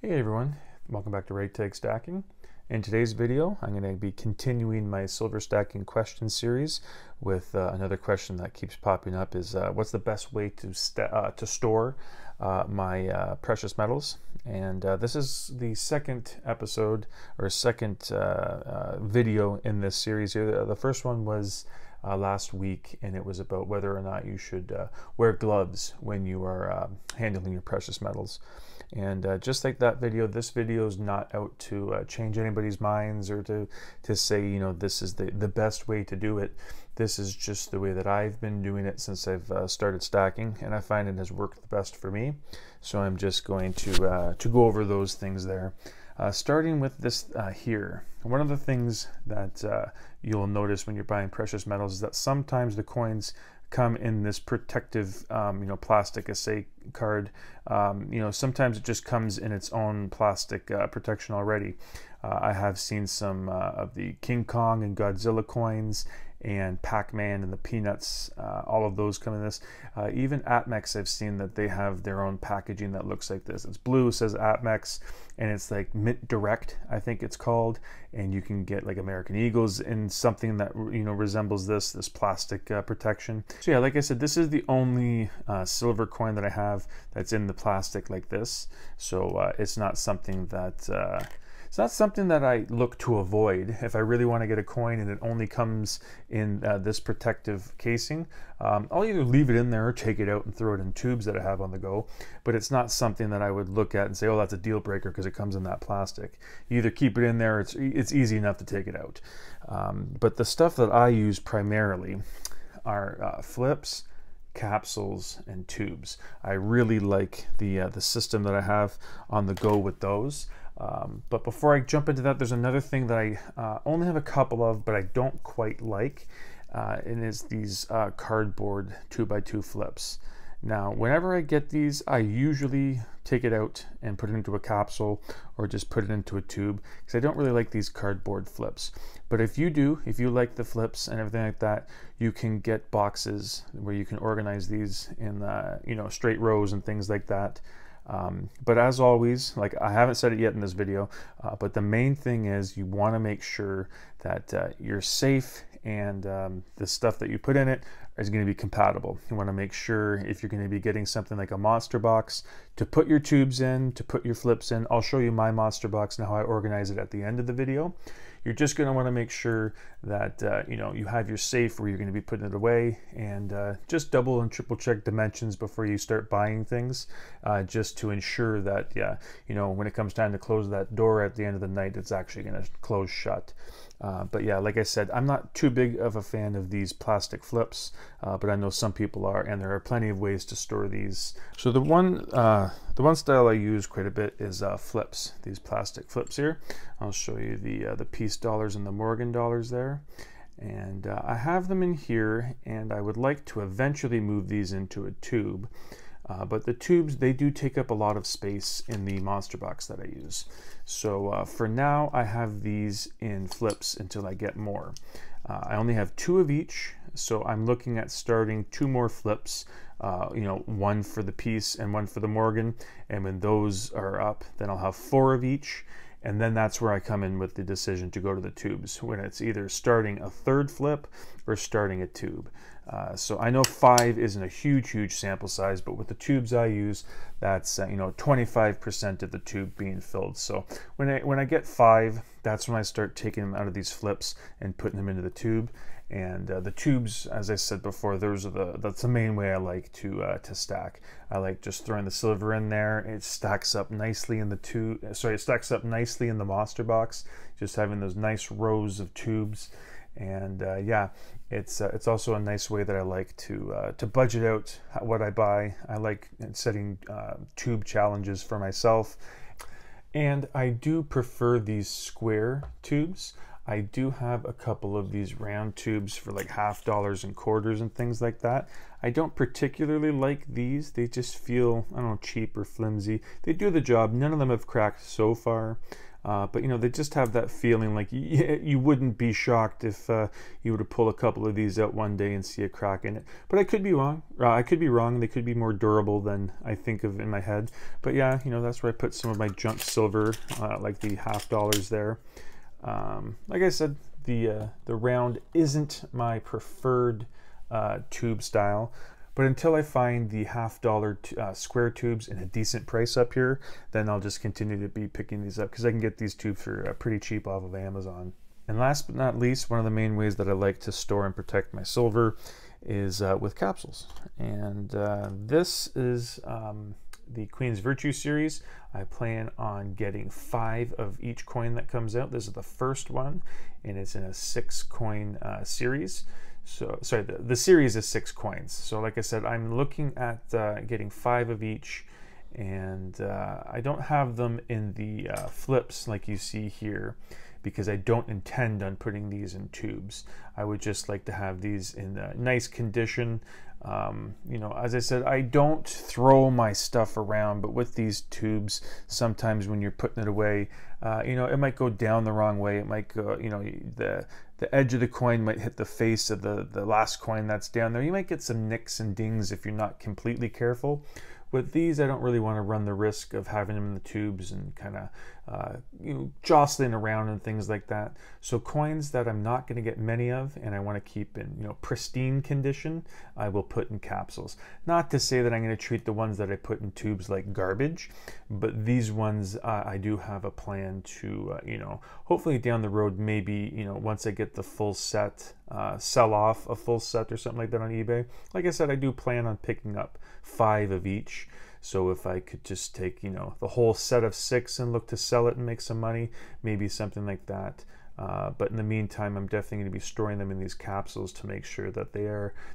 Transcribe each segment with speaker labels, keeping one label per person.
Speaker 1: Hey everyone, welcome back to Rate Tag Stacking. In today's video, I'm going to be continuing my silver stacking question series with another question that keeps popping up is what's the best way to store my precious metals? And this is the second episode or second video in this series here. The first one was last week, and it was about whether or not you should wear gloves when you are handling your precious metals. And just like that video, this video is not out to change anybody's minds or to say, you know, this is the best way to do it. This is just the way that I've been doing it since I've started stacking, and I find it has worked the best for me. So I'm just going to go over those things there. Starting with this here, one of the things that you'll notice when you're buying precious metals is that sometimes the coins come in this protective, plastic assay card. Sometimes it just comes in its own plastic protection already. I have seen some of the King Kong and Godzilla coins and Pac-Man and the Peanuts, all of those come in this. Even Atmex, I've seen that they have their own packaging that looks like this. It's blue, says Atmex, and it's like Mint Direct, I think it's called. And you can get like American Eagles in something that resembles this plastic protection. So yeah, like I said, this is the only silver coin that I have that's in the plastic like this. So it's not something that I look to avoid. If I really want to get a coin and it only comes in this protective casing, I'll either leave it in there or take it out and throw it in tubes that I have on the go. But it's not something that I would look at and say, oh, that's a deal breaker because it comes in that plastic. You either keep it in there, or it's easy enough to take it out. But the stuff that I use primarily are flips, capsules, and tubes. I really like the system that I have on the go with those. But before I jump into that, there's another thing that I only have a couple of, but I don't quite like, and it's these cardboard 2x2 flips. Now, whenever I get these, I usually take it out and put it into a capsule or just put it into a tube because I don't really like these cardboard flips. But if you like the flips and everything like that, you can get boxes where you can organize these in straight rows and things like that. But as always, like I haven't said it yet in this video, but the main thing is you want to make sure that you're safe and the stuff that you put in it is going to be compatible. You want to make sure if you're going to be getting something like a monster box to put your tubes in, to put your flips in. I'll show you my monster box and how I organize it at the end of the video. You're just going to want to make sure that you have your safe where you're going to be putting it away, and just double and triple check dimensions before you start buying things, just to ensure that when it comes time to close that door at the end of the night, it's actually going to close shut. But yeah, like I said, I'm not too big of a fan of these plastic flips, but I know some people are, and there are plenty of ways to store these. So the one style I use quite a bit is flips, these plastic flips here. I'll show you the piece dollars and the Morgan dollars there. And I have them in here, and I would like to eventually move these into a tube. But the tubes, they do take up a lot of space in the monster box that I use. So for now, I have these in flips until I get more. I only have 2 of each, so I'm looking at starting 2 more flips, one for the piece and one for the Morgan. And when those are up, then I'll have 4 of each. And then that's where I come in with the decision to go to the tubes, when it's either starting a 3rd flip or starting a tube. So I know 5 isn't a huge sample size, but with the tubes I use, that's 25% of the tube being filled. So when I get 5, that's when I start taking them out of these flips and putting them into the tube. And the tubes, as I said before, that's the main way I like to stack. I like just throwing the silver in there. It stacks up nicely in the it stacks up nicely in the monster box. Just having those nice rows of tubes. And yeah, it's also a nice way that I like to budget out what I buy. I like setting tube challenges for myself, and I do prefer these square tubes. I do have a couple of these round tubes for like $half and quarters and things like that. I don't particularly like these. They just feel, I don't know, cheap or flimsy. They do the job. None of them have cracked so far. But you know, they just have that feeling like you wouldn't be shocked if you were to pull a couple of these out one day and see a crack in it. But I could be wrong. I could be wrong. They could be more durable than I think of in my head. But yeah, you know, that's where I put some of my junk silver, like the $50 there. Like I said, the round isn't my preferred tube style. But until I find the $50 square tubes in a decent price up here, then I'll just continue to be picking these up because I can get these tubes for pretty cheap off of Amazon. And last but not least, one of the main ways that I like to store and protect my silver is with capsules. And this is the Queen's Virtue series. I plan on getting 5 of each coin that comes out. This is the first one, and it's in a 6-coin series. So sorry, the series is 6 coins. So like I said, I'm looking at getting 5 of each, and I don't have them in the flips like you see here because I don't intend on putting these in tubes. I would just like to have these in nice condition. You know, as I said, I don't throw my stuff around, but with these tubes, sometimes when you're putting it away, you know, it might go down the wrong way. It might go, you know, the edge of the coin might hit the face of the last coin that's down there. You might get some nicks and dings if you're not completely careful. With these, I don't really want to run the risk of having them in the tubes and kind of you know, jostling around and things like that. So coins that I'm not going to get many of and I want to keep in, you know, pristine condition, I will put in capsules. Not to say that I'm going to treat the ones that I put in tubes like garbage, but these ones I do have a plan to, you know, hopefully down the road, maybe, you know, once I get the full set, sell off a full set or something like that on eBay. Like I said, I do plan on picking up 5 of each. So if I could just take, you know, the whole set of 6 and look to sell it and make some money, maybe something like that. But in the meantime, I'm definitely going to be storing them in these capsules to make sure that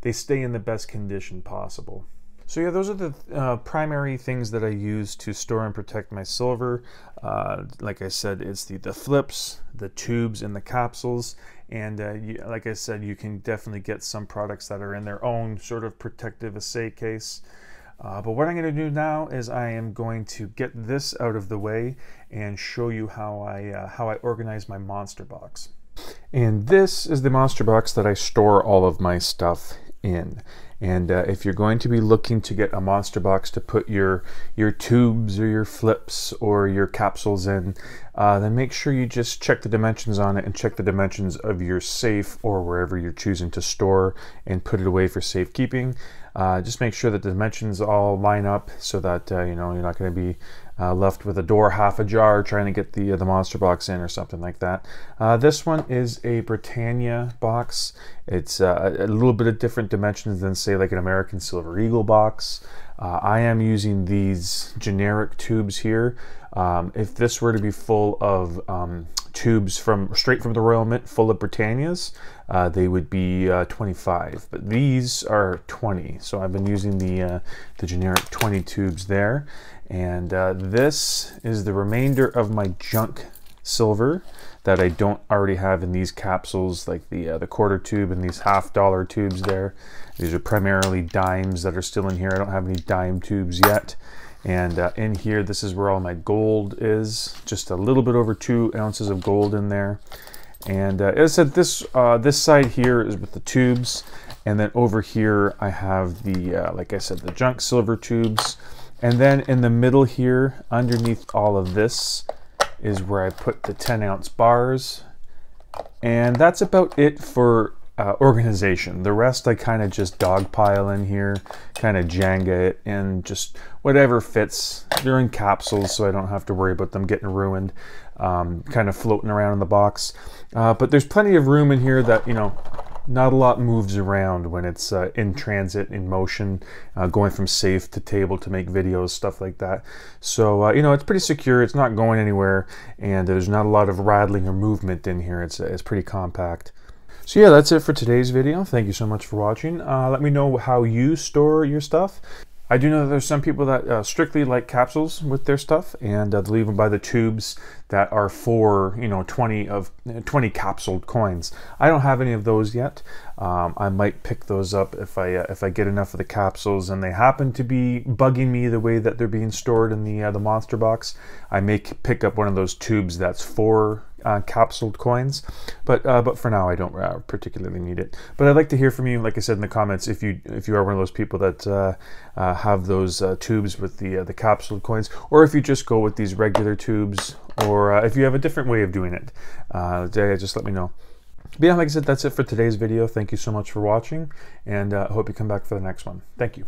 Speaker 1: they stay in the best condition possible. So yeah, those are the primary things that I use to store and protect my silver. Like I said, it's the flips, the tubes, and the capsules. And like I said, you can definitely get some products that are in their own sort of protective assay case. But what I'm going to do now is I am going to get this out of the way and show you how I organize my monster box. And this is the monster box that I store all of my stuff in. And if you're going to be looking to get a monster box to put your tubes or your flips or your capsules in, then make sure you just check the dimensions on it and check the dimensions of your safe or wherever you're choosing to store and put it away for safekeeping. Just make sure that the dimensions all line up so that you know, you're not going to be left with a door half ajar trying to get the monster box in or something like that. This one is a Britannia box. It's a little bit of different dimensions than say like an American Silver Eagle box. I am using these generic tubes here. If this were to be full of tubes straight from the Royal Mint full of Britannias, they would be 25, but these are 20. So I've been using the generic 20 tubes there. And this is the remainder of my junk silver that I don't already have in these capsules, like the quarter tube and these $50 tubes there. These are primarily dimes that are still in here. I don't have any dime tubes yet. And in here, this is where all my gold is. Just a little bit over 2 ounces of gold in there. And as I said, this side here is with the tubes. And then over here, I have the, like I said, the junk silver tubes. And then in the middle here, underneath all of this, is where I put the 10-ounce bars. And that's about it for organization. The rest I kind of just dogpile in here, kind of Jenga it, and just whatever fits. They're in capsules, so I don't have to worry about them getting ruined, kind of floating around in the box. But there's plenty of room in here that, you know, not a lot moves around when it's in transit, in motion, going from safe to table to make videos, stuff like that. So, you know, it's pretty secure. It's not going anywhere, and there's not a lot of rattling or movement in here. It's pretty compact. So yeah, that's it for today's video. Thank you so much for watching. Let me know how you store your stuff. I do know that there's some people that strictly like capsules with their stuff, and they'll even buy the tubes that are for 20 capsuled coins. I don't have any of those yet. I might pick those up if I get enough of the capsules and they happen to be bugging me the way that they're being stored in the monster box. I may pick up one of those tubes that's for capsuled coins, but for now I don't particularly need it. But I'd like to hear from you, like I said in the comments, if you are one of those people that have those tubes with the capsuled coins, or if you just go with these regular tubes, or if you have a different way of doing it. Just let me know. But yeah, like I said, that's it for today's video. Thank you so much for watching, and I hope you come back for the next one. Thank you.